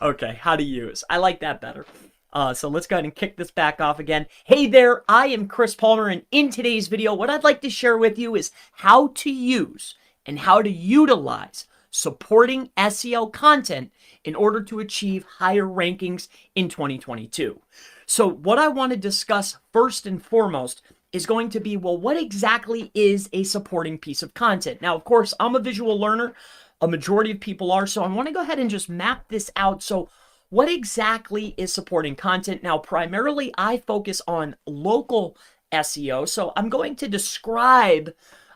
Okay, how to use. I like that better. So let's go ahead and kick this back off again. Hey there, I am Chris Palmer, and in today's video, what I'd like to share with you is how to use and how to utilize supporting SEO content in order to achieve higher rankings in 2022. So what I want to discuss first and foremost is going to be, well, what exactly is a supporting piece of content? Now, of course, I'm a visual learner. A majority of people are, so I want to go ahead and just map this out. So what exactly is supporting content? Now, primarily, I focus on local SEO. So I'm going to describe,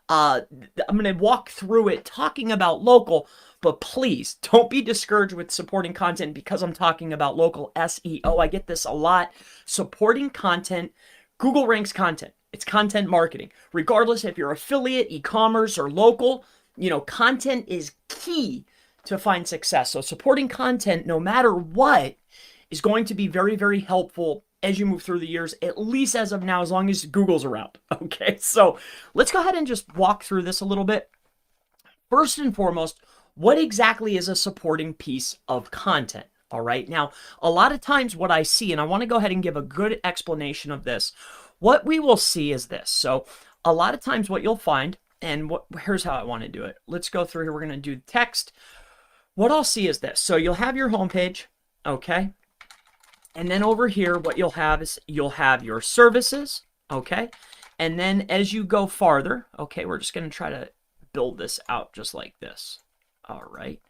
I'm going to walk through it talking about local, but please don't be discouraged with supporting content because I'm talking about local SEO. I get this a lot. Supporting content, Google ranks content. It's content marketing. Regardless if you're affiliate, e-commerce, or local, content is key to find success. So supporting content, no matter what, is going to be very, very helpful as you move through the years, at least as of now, as long as Google's around. Okay, so let's go ahead and just walk through this a little bit. First and foremost, what exactly is a supporting piece of content? All right, now, a lot of times what I see, and I want to go ahead and give a good explanation of this, what we will see is this. So a lot of times what you'll find, and here's how I want to do it. Let's go through here. We're going to do text. What I'll see is this. So you'll have your homepage, okay? And then over here, what you'll have is you'll have your services, okay? And then as you go farther, okay, we're just going to try to build this out just like this. All right.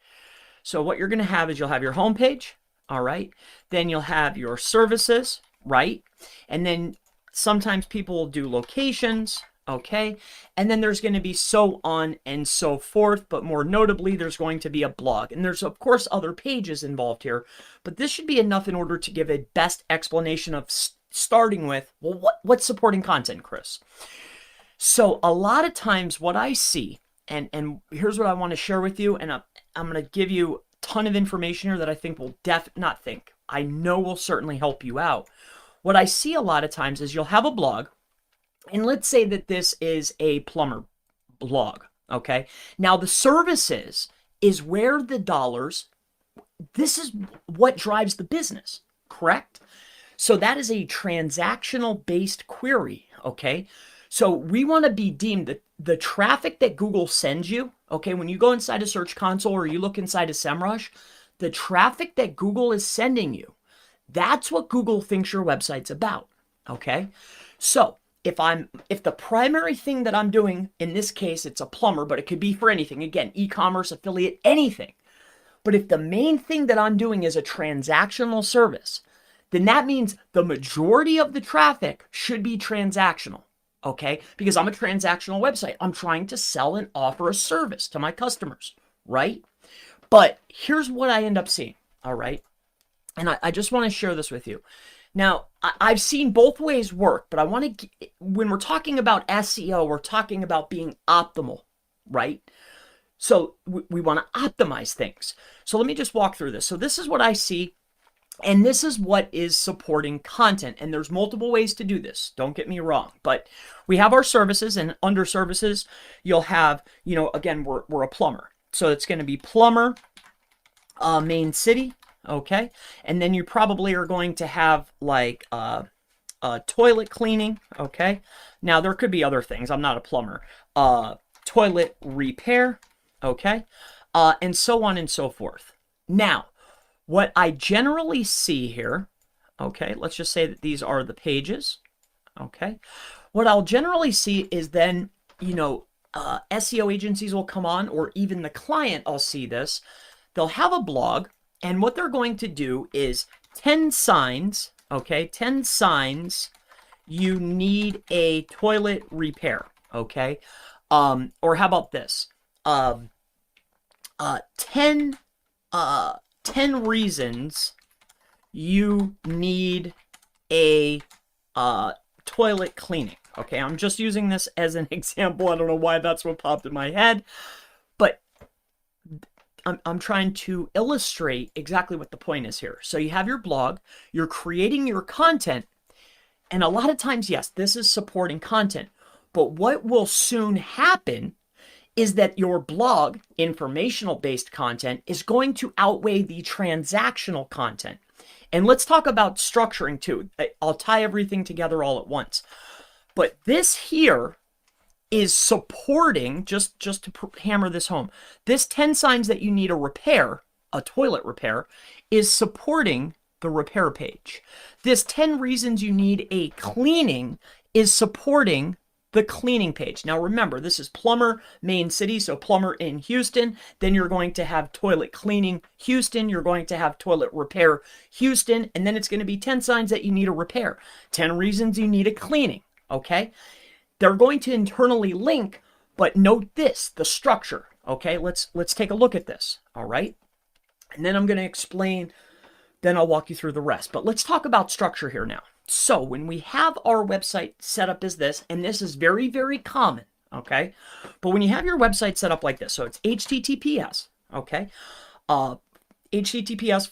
So what you're going to have is you'll have your homepage, all right? Then you'll have your services, right? And then sometimes people will do locations, okay? And then there's going to be so on and so forth, but more notably, there's going to be a blog. And there's, of course, other pages involved here, but this should be enough in order to give a best explanation of starting with, well, what's supporting content, Chris? So a lot of times what I see, and here's what I want to share with you, and I'm going to give you a ton of information here that I think will I know will certainly help you out. What I see a lot of times is you'll have a blog, and let's say that this is a plumber blog, okay? Now, the services is where the dollars, this is what drives the business, correct? So that is a transactional-based query, okay? So we want to be deemed that the traffic that Google sends you, okay, when you go inside a Search Console or you look inside a SEMrush, the traffic that Google is sending you, that's what Google thinks your website's about, okay? So if the primary thing that I'm doing, in this case, it's a plumber, but it could be for anything, again, e-commerce, affiliate, anything. But if the main thing that I'm doing is a transactional service, then that means the majority of the traffic should be transactional, okay? Because I'm a transactional website. I'm trying to sell and offer a service to my customers, right? But here's what I end up seeing, all right? And I just want to share this with you. Now, I've seen both ways work, but I want to, when we're talking about SEO, we're talking about being optimal, right? So we want to optimize things. So let me just walk through this. So this is what I see, and this is what is supporting content. And there's multiple ways to do this. Don't get me wrong, but we have our services, and under services, you'll have, again, we're a plumber. So it's going to be plumber, main city. Okay, and then you probably are going to have like toilet cleaning. Okay, now there could be other things. I'm not a plumber. Toilet repair. Okay, and so on and so forth. Now, what I generally see here. Okay, let's just say that these are the pages. Okay, what I'll generally see is then SEO agencies will come on, or even the client. I'll see this. They'll have a blog. And what they're going to do is 10 signs, okay, 10 signs you need a toilet repair, okay? Or how about this? 10 reasons you need a toilet cleaning, okay? I'm just using this as an example. I don't know why that's what popped in my head, but I'm trying to illustrate exactly what the point is here. So you have your blog, you're creating your content, and a lot of times, yes, this is supporting content. But what will soon happen is that your blog, informational-based content, is going to outweigh the transactional content. And let's talk about structuring too. I'll tie everything together all at once. But this here is supporting, just to hammer this home, this 10 signs that you need a repair, a toilet repair, is supporting the repair page. This 10 reasons you need a cleaning is supporting the cleaning page. Now remember, this is plumber, main city, so plumber in Houston. Then you're going to have toilet cleaning, Houston. You're going to have toilet repair, Houston. And then it's going to be 10 signs that you need a repair, 10 reasons you need a cleaning, okay? They're going to internally link, but note this, the structure, okay? Let's take a look at this, all right? And then I'm going to explain, then I'll walk you through the rest. But let's talk about structure here now. So when we have our website set up as this, and this is very, very common, okay? But when you have your website set up like this, so it's HTTPS, okay? HTTPS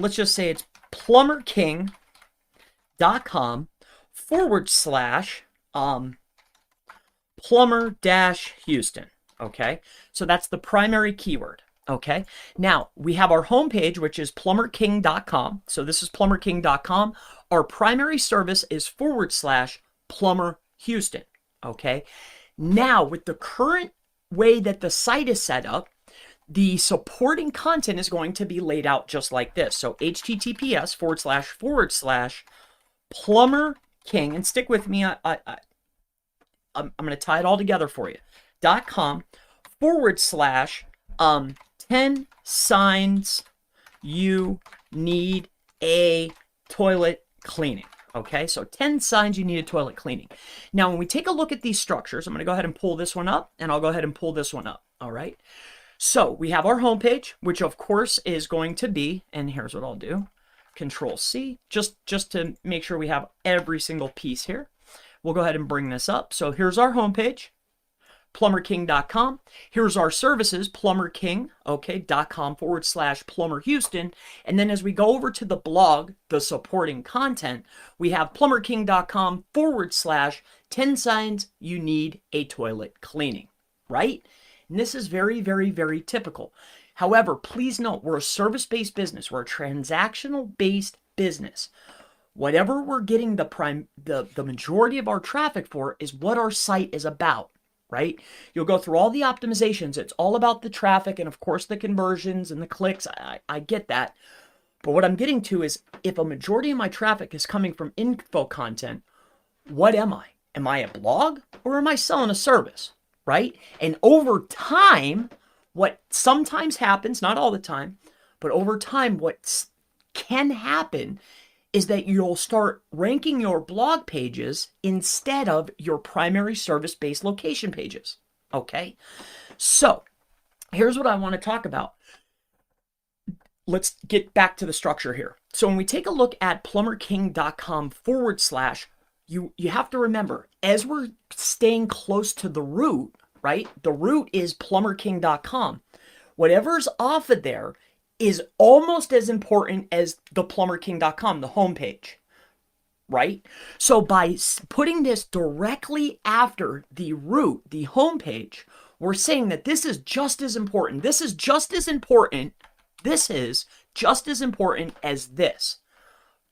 / let's just say it's plumberking.com / plumber-Houston, okay? So that's the primary keyword, okay? Now, we have our homepage, which is plumberking.com. So this is plumberking.com. Our primary service is / plumber Houston, okay? Now, with the current way that the site is set up, the supporting content is going to be laid out just like this. So HTTPS / plumber king, and stick with me, I'm going to tie it all together for you, .com / 10 signs you need a toilet cleaning. Okay, so 10 signs you need a toilet cleaning. Now, when we take a look at these structures, I'm going to go ahead and pull this one up, and I'll go ahead and pull this one up. All right, so we have our homepage, which of course is going to be, and here's what I'll do. Control C, just to make sure we have every single piece here. We'll go ahead and bring this up. So here's our homepage, plumberking.com. Here's our services, plumberking, okay, .com / plumber Houston. And then as we go over to the blog, the supporting content, we have plumberking.com / 10 signs you need a toilet cleaning, right? And this is very, very, very typical. However, please note, we're a service-based business. We're a transactional-based business. Whatever we're getting the majority of our traffic for is what our site is about, right? You'll go through all the optimizations. It's all about the traffic and, of course, the conversions and the clicks. I get that. But what I'm getting to is if a majority of my traffic is coming from info content, what am I? Am I a blog or am I selling a service, right? And over time, what sometimes happens, not all the time, but over time, what can happen is that you'll start ranking your blog pages instead of your primary service-based location pages, okay? So here's what I want to talk about. Let's get back to the structure here. So when we take a look at plumberking.com / you have to remember, as we're staying close to the root, right? The root is plumberking.com. Whatever's off of there is almost as important as the plumberking.com, the homepage, right? So by putting this directly after the root, the homepage, we're saying that this is just as important. This is just as important. This is just as important as this,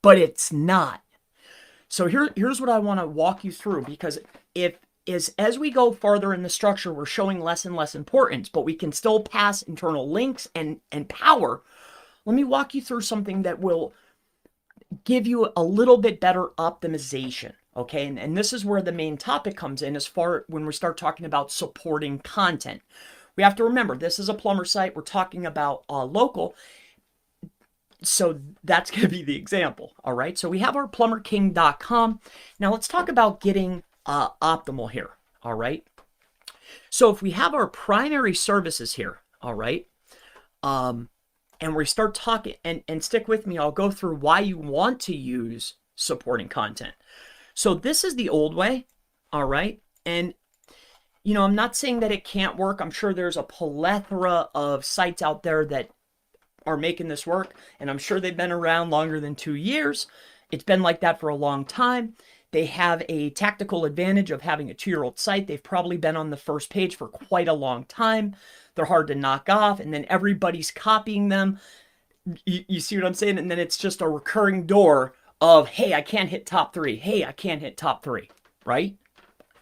but it's not. So here's what I want to walk you through, because as we go farther in the structure, we're showing less and less importance, but we can still pass internal links and power. Let me walk you through something that will give you a little bit better optimization, okay? And this is where the main topic comes in when we start talking about supporting content. We have to remember, this is a plumber site. We're talking about local. So that's going to be the example, all right? So we have our plumberking.com. Now let's talk about getting optimal here, all right? So if we have our primary services here, all right, and we start talking, and stick with me, I'll go through why you want to use supporting content. So this is the old way, all right? And, you know, I'm not saying that it can't work. I'm sure there's a plethora of sites out there that are making this work, and I'm sure they've been around longer than 2 years. It's been like that for a long time. They have a tactical advantage of having a 2-year-old site. They've probably been on the first page for quite a long time. They're hard to knock off, and then everybody's copying them. You see what I'm saying? And then it's just a recurring door of, hey, I can't hit top 3. Hey, I can't hit top 3, right?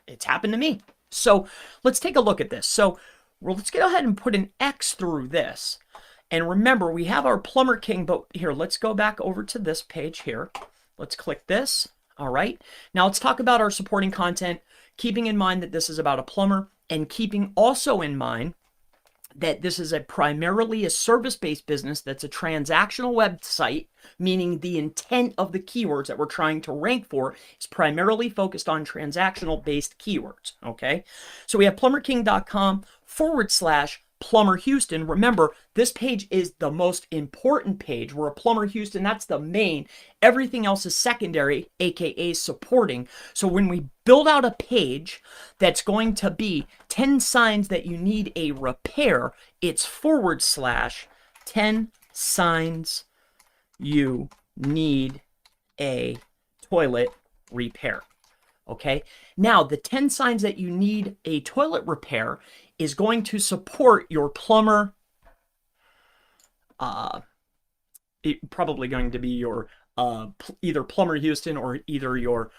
It's happened to me. So let's take a look at this. So let's go ahead and put an X through this. And remember, we have our Plumber King, but here, let's go back over to this page here. Let's click this. All right. Now let's talk about our supporting content, keeping in mind that this is about a plumber, and keeping also in mind that this is primarily a service-based business that's a transactional website, meaning the intent of the keywords that we're trying to rank for is primarily focused on transactional-based keywords, okay? So we have plumberking.com/Plumber Houston. Remember, this page is the most important page. We're a Plumber Houston, that's the main. Everything else is secondary, aka supporting. So when we build out a page that's going to be 10 signs that you need a repair, it's /10 signs you need a toilet repair. Okay, now the 10 signs that you need a toilet repair is going to support your plumber, probably going to be your either Plumber Houston or either your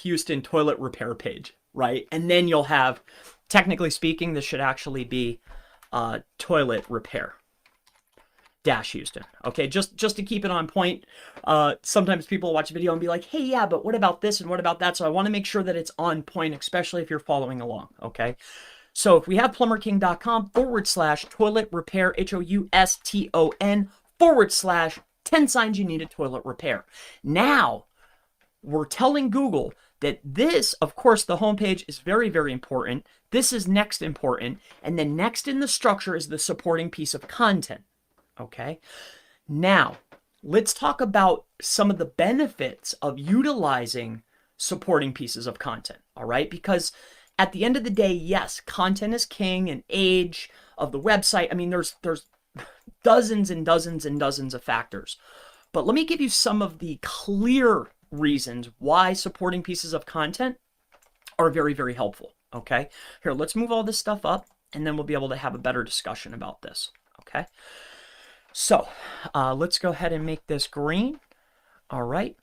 Houston toilet repair page, right? And then you'll have, technically speaking, this should actually be toilet repair Houston. Okay, just to keep it on point. Sometimes people watch a video and be like, hey, yeah, but what about this and what about that? So I want to make sure that it's on point, especially if you're following along, okay? So if we have plumberking.com/toilet repair, HOUSTON /10 signs you need a toilet repair. Now, we're telling Google that this, of course, the homepage is very, very important. This is next important. And then next in the structure is the supporting piece of content. Okay? Now, let's talk about some of the benefits of utilizing supporting pieces of content. All right? Because at the end of the day, yes, content is king, and age of the website. I mean, there's dozens and dozens and dozens of factors. But let me give you some of the clear reasons why supporting pieces of content are very, very helpful. Okay? Here, let's move all this stuff up, and then we'll be able to have a better discussion about this. Okay? So, let's go ahead and make this green. All right.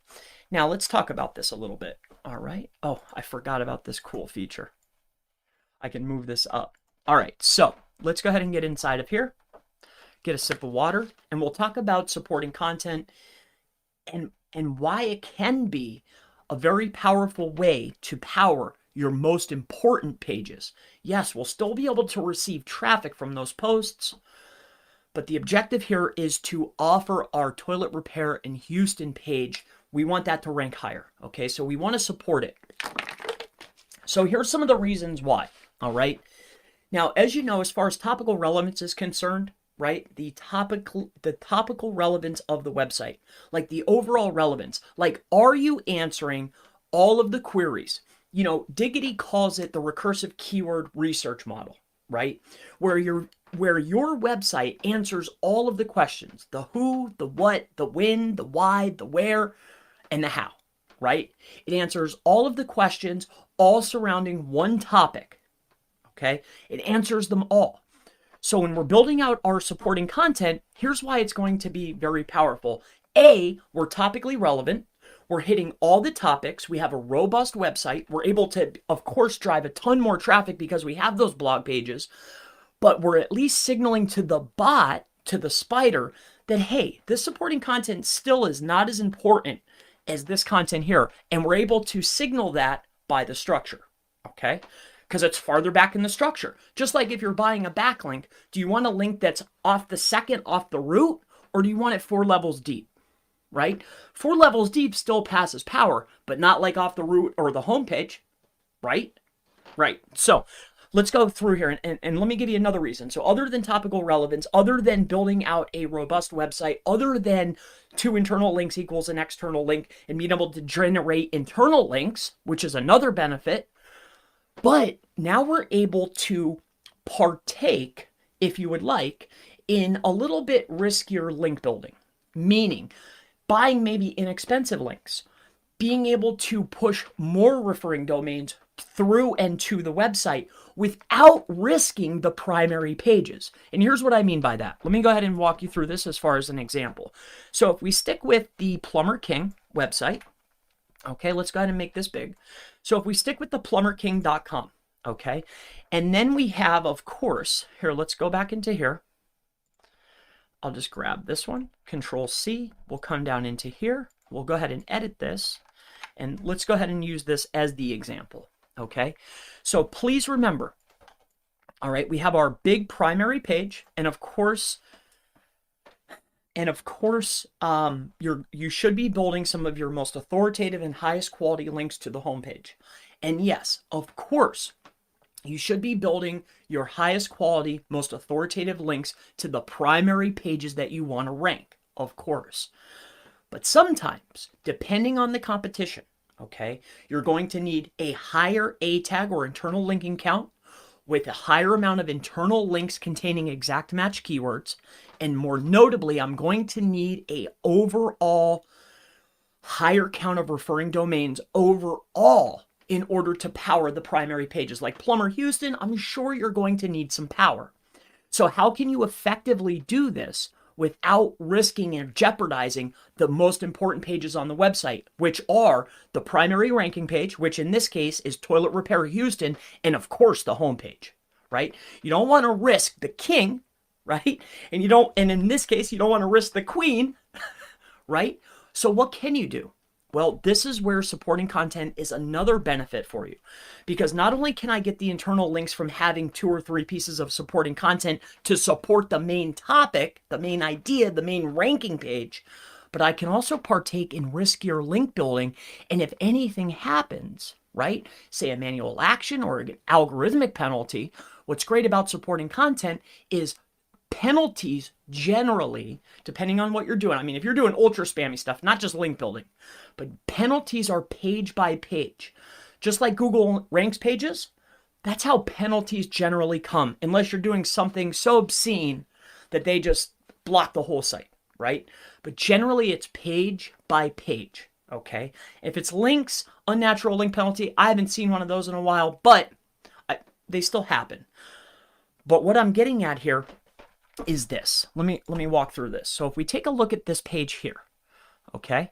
Now, let's talk about this a little bit. All right. Oh, I forgot about this cool feature. I can move this up. All right, so let's go ahead and get inside of here, get a sip of water, and we'll talk about supporting content and why it can be a very powerful way to power your most important pages. Yes, we'll still be able to receive traffic from those posts, but the objective here is to offer our toilet repair in Houston page. We want that to rank higher, okay? So we want to support it. So here's some of the reasons why. All right. Now, as you know, as far as topical relevance is concerned, right, the topical relevance of the website, like the overall relevance, like, are you answering all of the queries? You know, Diggity calls it the recursive keyword research model, right? Where your website answers all of the questions, the who, the what, the when, the why, the where, and the how, right? It answers all of the questions, all surrounding one topic. Okay, it answers them all. So when we're building out our supporting content, here's why it's going to be very powerful. A, we're topically relevant. We're hitting all the topics. We have a robust website. We're able to, of course, drive a ton more traffic because we have those blog pages. But we're at least signaling to the bot, to the spider, that, hey, this supporting content still is not as important as this content here. And we're able to signal that by the structure. Okay? Because it's farther back in the structure. Just like if you're buying a backlink, do you want a link that's off the root, or do you want it 4 levels deep, right? 4 levels deep still passes power, but not like off the root or the homepage, right? Right. So let's go through here and let me give you another reason. So other than topical relevance, other than building out a robust website, other than 2 internal links equals an external link and being able to generate internal links, which is another benefit, but now we're able to partake, if you would like, in a little bit riskier link building, meaning buying maybe inexpensive links, being able to push more referring domains through and to the website without risking the primary pages. And here's what I mean by that. Let me go ahead and walk you through this as far as an example. So if we stick with the Plumber King website, okay, let's go ahead and make this big. So if we stick with the plumberking.com, okay, and then we have, of course, here, let's go back into here. I'll just grab this one, Control C, we'll come down into here. We'll go ahead and edit this, and let's go ahead and use this as the example, okay? So please remember, all right, we have our big primary page, and of course, you should be building some of your most authoritative and highest quality links to the homepage. And yes, of course, you should be building your highest quality, most authoritative links to the primary pages that you want to rank, of course. But sometimes, depending on the competition, okay, you're going to need a higher A tag or internal linking count with a higher amount of internal links containing exact match keywords. And more notably, I'm going to need a overall higher count of referring domains overall in order to power the primary pages. Like Plumber Houston, I'm sure you're going to need some power. So how can you effectively do this without risking and jeopardizing the most important pages on the website, which are the primary ranking page, which in this case is Toilet Repair Houston, and of course the homepage, right? You don't want to risk the king, right? And in this case, you don't want to risk the queen, right? So what can you do? Well, this is where supporting content is another benefit for you, because not only can I get the internal links from having 2 or 3 pieces of supporting content to support the main topic, the main idea, the main ranking page, but I can also partake in riskier link building. And if anything happens, right, say a manual action or an algorithmic penalty, what's great about supporting content is penalties generally, depending on what you're doing. I mean, if you're doing ultra spammy stuff, not just link building, but penalties are page by page. Just like Google ranks pages, that's how penalties generally come, unless you're doing something so obscene that they just block the whole site, right? But generally it's page by page, okay? If it's links, unnatural link penalty, I haven't seen one of those in a while, but they still happen. But what I'm getting at here is this. Let me walk through this. So if we take a look at this page here, okay?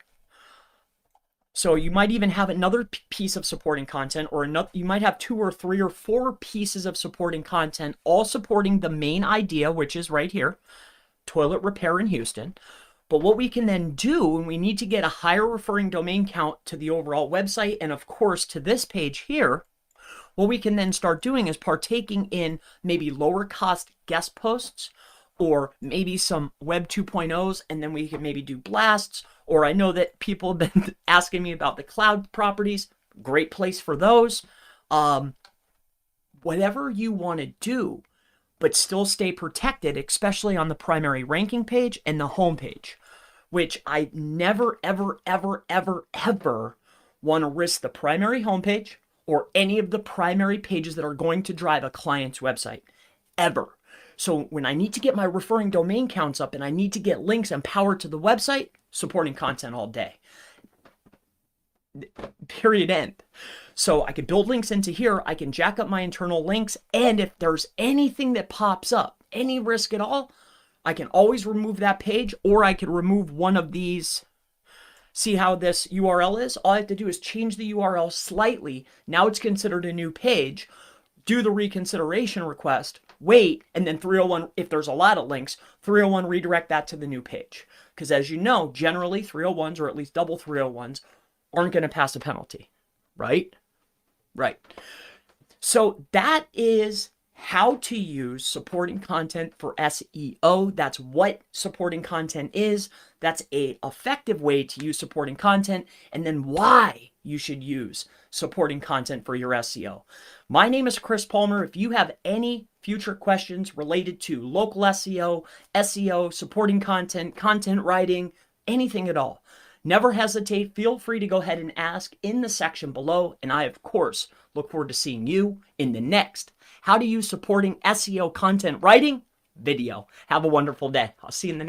So you might even have another piece of supporting content, or you might have 2 or 3 or 4 pieces of supporting content, all supporting the main idea, which is right here, toilet repair in Houston. But what we can then do, when we need to get a higher referring domain count to the overall website, and of course to this page here, what we can then start doing is partaking in maybe lower cost guest posts, or maybe some Web 2.0s, and then we can maybe do blasts. Or I know that people have been asking me about the cloud properties. Great place for those. Whatever you want to do, but still stay protected, especially on the primary ranking page and the home page, which I never, ever, ever, ever, ever want to risk the primary homepage or any of the primary pages that are going to drive a client's website, ever. So when I need to get my referring domain counts up and I need to get links and power to the website, supporting content all day. Period, end. So I can build links into here. I can jack up my internal links. And if there's anything that pops up, any risk at all, I can always remove that page, or I could remove one of these. See how this URL is? All I have to do is change the URL slightly. Now it's considered a new page. Do the reconsideration request, wait, and then 301, if there's a lot of links, 301 redirect that to the new page. Because as you know, generally 301s, or at least double 301s, aren't going to pass a penalty, right? Right. So that is how to use supporting content for SEO. That's what supporting content is. That's an effective way to use supporting content, and then why you should use supporting content for your SEO. My name is Chris Palmer. If you have any future questions related to local SEO, supporting content, content writing, anything at all, never hesitate. Feel free to go ahead and ask in the section below. And I, of course, look forward to seeing you in the next How to Use Supporting SEO Content Writing video. Have a wonderful day. I'll see you in the next